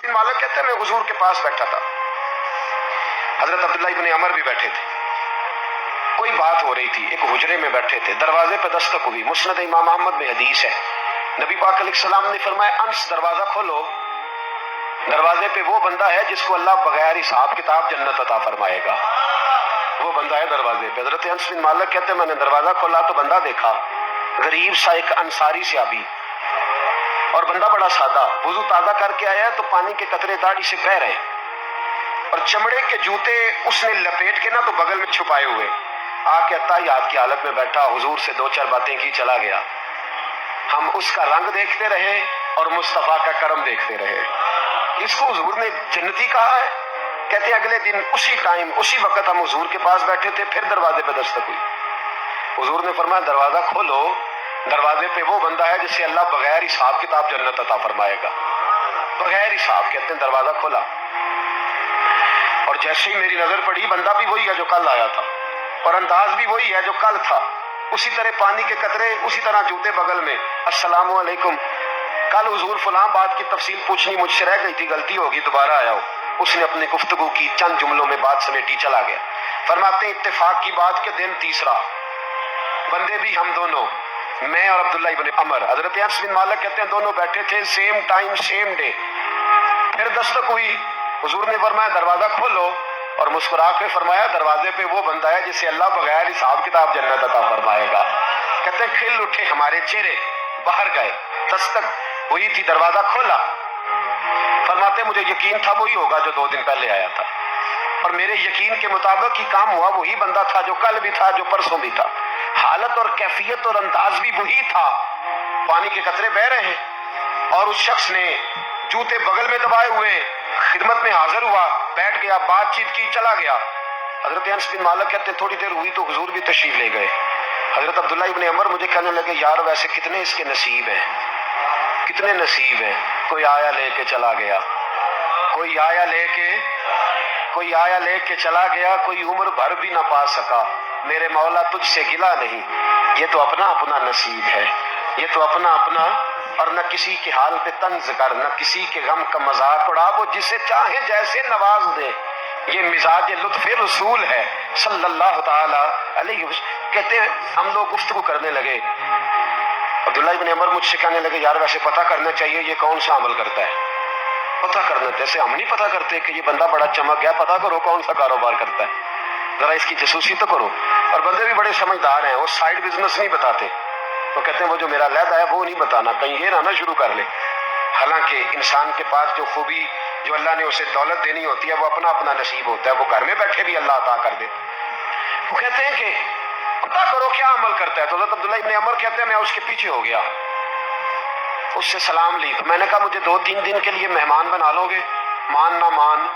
मालिक कहते हैं मैं हुजूर के पास बैठा था, हजरत अब्दुल्ला इब्न अमर भी बैठे थे, कोई बात हो रही थी, एक हुजरे में बैठे थे, दरवाजे पे दस्तक हुई। मुस्नद इमाम अहमद में हदीस है, नबी पाक अलैहिस्सलाम ने फरमाया अंस दरवाजा खोलो, दरवाजे पे वो बंदा है जिसको अल्लाह बगैर हिसाब किताब जन्नत अता फरमाएगा, वो बंदा है दरवाजे पे। हजरत अंस बिन मालिक कहते हैं मैंने दरवाजा खोला तो बंदा देखा, गरीब सा एक अंसारी सहाबी, और बंदा बड़ा सादा, वुजू ताजा करके आया है तो पानी के कतरे दाढ़ी से बह रहे, और चमड़े के जूते उसने लपेट के ना तो बगल में छुपाए हुए, आके अत्ताहियात की हालत में बैठा, हुजूर से दो चार बातें की, चला गया। हम उसका रंग देखते रहे और मुस्तफा का करम देखते रहे। इसको हुजूर ने जन्नती कहा है। कहते हैं अगले दिन उसी टाइम उसी वक्त हम हुजूर के पास बैठे थे, फिर दरवाजे पे दस्तक हुई। हुजूर ने फरमाया दरवाजा खोलो, दरवाजे पे वो बंदा है जिससे अल्लाह बगैर हिसाब किताब जन्नत अता फरमाएगा, बगैर हिसाब। कहते हैं दरवाजा खोला और जैसे ही मेरी नजर पड़ी, बंदा भी वही है जो कल आया था और अंदाज भी वही है जो कल था, उसी तरह पानी के कतरे, उसी तरह जूते बगल में। अस्सलामु अलैकुम, कल हुजूर फलां बात की तफसील पूछनी मुझसे रह गई थी, गलती होगी, दोबारा आया हूँ। उसने अपनी गुफ्तगू की, चंद जुमलों में बात समेटी, चला गया। फरमाते इत्तेफाक की बात के दिन तीसरा, बंदे भी हम दोनों, मैं और अब्दुल्ला इब्न अमर, हजरत अनस बिन मालिक कहते हैं दोनों बैठे थे, सेम टाइम सेम डे। फिर दस्तक हुई, हुजूर ने फरमाया दरवाजा खोलो, और मुस्कुरा के फरमाया दरवाजे पे वो बंदा है जिसे अल्लाह बगैर हिसाब किताब जन्नत अता फरमाएगा। कहते हैं खिल उठे हमारे चेहरे, बाहर गए, दस्तक हुई थी, दरवाजा खोला। फरमाते मुझे यकीन था वही होगा जो 2 दिन पहले आया था, और मेरे यकीन के मुताबिक ही काम हुआ, वही बंदा था जो कल भी था, जो परसों भी था, हालत और कैफियत और अंदाज भी वही था। पानी के कतरे बह रहे हैं और उस शख्स ने जूते बगल में दबाए हुए खिदमत में हाजिर हुआ, बैठ गया, बातचीत की, चला गया। हजरत अनस बिन मालिक कहते थोड़ी देर हुई तो हुजूर भी तशरीफ ले गए। हजरत अब्दुल्ला इब्न अमर मुझे कहने लगे यार वैसे कितने इसके नसीब हैं, कितने नसीब हैं, कोई आया लेके चला गया, कोई आया लेके चला गया, कोई उम्र भर भी ना पा सका, मेरे मौला तुझसे गिला नहीं, ये तो अपना अपना नसीब है, ये तो अपना अपना। और न किसी के हाल पे तंज कर, न किसी के गम का मजाक उड़ा, वो जिसे चाहे जैसे नवाज दे, ये मिजाज लुत्फ रसूल है सल्लल्लाहु ताला अलैहि वसल्लम। कहते हैं हम लोग गुफ्तगू करने लगे, अब्दुल्ला इब्न अमर मुझसे कहने लगे यार वैसे पता करना चाहिए ये कौन सा अमल करता है, पता करना, जैसे हम नहीं पता करते कि ये बंदा बड़ा चमक गया, पता करो कौन सा कारोबार करता है, जरा इसकी जासूसी तो करो। और बंदे भी बड़े समझदार हैं, वो साइड बिजनेस नहीं बताते, तो कहते हैं वो जो मेरा लहदा है वो नहीं बताना, कहीं ये ना शुरू कर ले। हालांकि इंसान के पास जो खूबी, जो अल्लाह ने उसे दौलत देनी होती है, वो अपना अपना नसीब होता है, वो घर में बैठे भी अल्लाह अता कर दे। वो कहते हैं कि पता करो क्या अमल करता है। तो हज़रत अब्दुल्ला इब्न अमर कहते हैं मैं उसके पीछे हो गया, उससे सलाम ली, तो मैंने कहा मुझे 2-3 दिन के लिए मेहमान बना लोगे, मान ना मान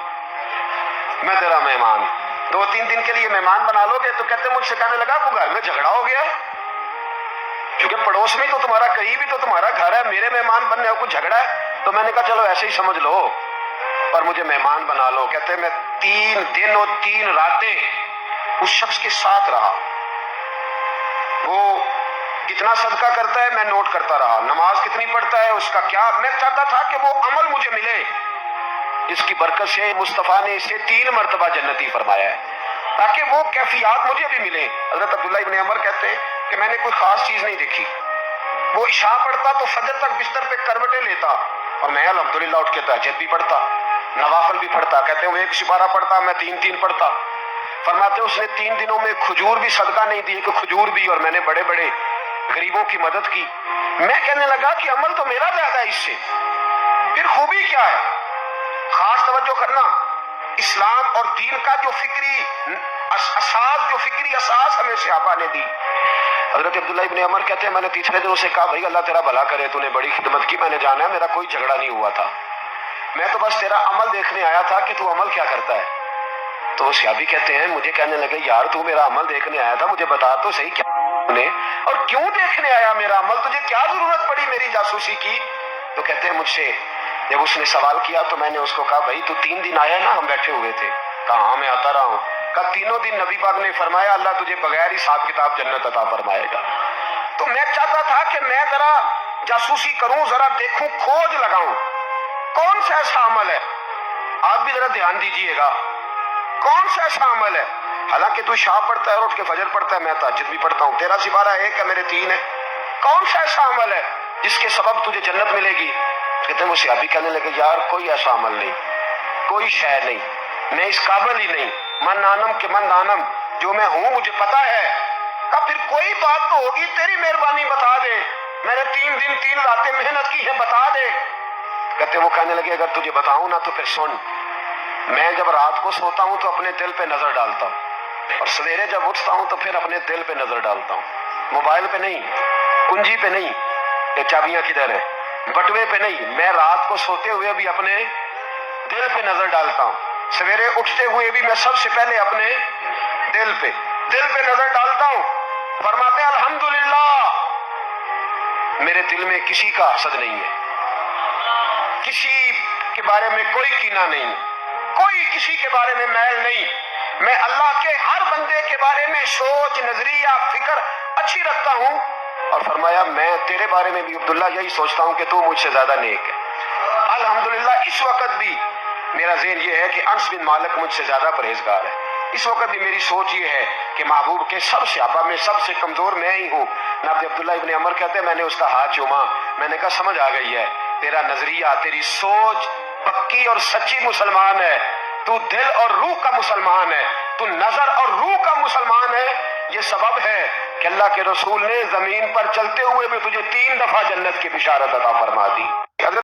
मैं तेरा मेहमान, 2-3 दिन के लिए मेहमान बना लोगे। तो कहते मुझसे कहने लगा को घर में झगड़ा हो गया है, क्योंकि पड़ोस में तो तुम्हारा, करीब ही तो तुम्हारा घर है, मेरे मेहमान बनने को झगड़ा है। तो मैंने कहा चलो ऐसे ही समझ लो, पर मुझे मेहमान बना लो। कहते मैं 3 दिन और 3 रातें उस शख्स के साथ रहा, वो कितना सदका करता है मैं नोट करता रहा, नमाज कितनी पढ़ता है उसका क्या, मैं चाहता था कि वो अमल मुझे मिले जिसकी बरकत से मुस्तफा ने इसे 3 मरतबा जन्नती फरमाया है, ताकि वो कैफियत मुझे भी मिले। हजरत अब्दुल्ला इब्न अमर कहते हैं कि मैंने कोई खास चीज नहीं देखी, वो इशा पढ़ता तो फजर तक बिस्तर पे करवटें लेता, और मैं अल्हम्दुलिल्लाह उठ के तहज्जुद भी पढ़ता, नवाफिल भी पढ़ता। कहते हैं वो 1 सिपारा पढ़ता, मैं 3-3 पढ़ता। फरमाते उसने 3 दिनों में खजूर भी सदका नहीं दी, कि खजूर भी, और मैंने बड़े बड़े गरीबों की मदद की। मैं कहने लगा कि अमल तो मेरा ज्यादा है इससे, फिर खूबी क्या है। खास तवज्जो करना, इस्लाम और दीन का जो फिक्री असास हमें सहाबा ने दी। हजरत अब्दुल्ला इब्न अमर कहते हैं मैंने तीसरे दिन उसे कहा भाई अल्लाह तेरा भला करे, तूने बड़ी खिदमत की, मैंने जाना है मेरा कोई झगड़ा नहीं हुआ था, मैं तो बस तेरा अमल देखने आया था कि तू अमल क्या करता है। तो वो सहाबी कहते हैं मुझे कहने लगे यार तू मेरा अमल देखने आया था, मुझे बता तो सही क्या तूने और क्यों देखने आया मेरा अमल, तुझे क्या जरूरत पड़ी मेरी जासूसी की। तो कहते हैं मुझसे जब उसने सवाल किया तो मैंने उसको कहा भाई तू 3 दिन आया ना, हम बैठे हुए थे, कहा मैं आता रहा हूँ, कहा 3 दिन नबी पाक ने फरमाया अल्लाह तुझे बगैर हिसाब किताब जन्नत अता फरमाएगा। तो मैं चाहता था कि मैं जरा जासूसी करूं, जरा देखूं, खोज लगाऊं, कौन सा ऐसा अमल है, आप भी जरा ध्यान दीजिएगा, कौन सा ऐसा अमल है, हालांकि तू शाह पढ़ता है और उठ के फजर पढ़ता है, मैं तहज्जुद भी पढ़ता हूँ, तेरा सिपारा एक है, मेरे 3 है, कौन सा ऐसा अमल है जिसके सबब तुझे जन्नत मिलेगी? कहते हैं वो सहाबी कहने लगे यार कोई ऐसा अमल नहीं, कोई शय नहीं, मैं इस काबिल ही नहीं, मन आनम के मन दानम, जो मैं हूं मुझे पता है। का फिर कोई बात तो होगी, तेरी मेहरबानी बता दे, मैंने 3 दिन 3 रातें मेहनत की है, बता दे। कहते वो कहने लगे अगर तुझे बताऊं ना तो फिर सुन, मैं जब रात को सोता हूं तो अपने दिल पे नजर डालता हूं, और सवेरे जब उठता हूं तो फिर अपने दिल पे नजर डालता हूं, मोबाइल पे नहीं, कुंजी पे नहीं, ये चाबियां किधर है, बटुए पे नहीं, मैं रात को सोते हुए भी अपने दिल पे नजर डालता हूं, सवेरे उठते हुए भी मैं सबसे पहले अपने दिल पे नजर डालता हूं। फरमाते हैं अल्हम्दुलिल्लाह मेरे दिल में किसी का हसद नहीं है, किसी के बारे में कोई कीना नहीं, कोई किसी के बारे में मैल नहीं, मैं अल्लाह के हर बंदे के बारे में सोच नजरिया फिक्र अच्छी रखता हूं। और फरमाया मैं तेरे बारे में भी अब्दुल्ला यही सोचता हूं कि तू मुझसे ज्यादा नेक है। अल्हम्दुलिल्लाह इस वक्त भी मेरा ज़हन ये है कि अनस बिन मालिक मुझसे ज्यादा परहेजगार है, इस वक्त भी मेरी सोच ये है कि महबूब के सब सहाबा में सबसे कमजोर मैं ही हूँ। नाब अब्दुल्ला इब्न अमर कहते हैं मैंने उसका हाथ चूमा, मैंने कहा समझ आ गई है, तेरा नजरिया तेरी सोच पक्की और सच्ची मुसलमान है, तू दिल और रूह का मुसलमान है, तू नजर और रूह का मुसलमान है। ये सबब है कि अल्लाह के रसूल ने जमीन पर चलते हुए भी तुझे 3 दफा जन्नत की बिशारत अता फरमा दी।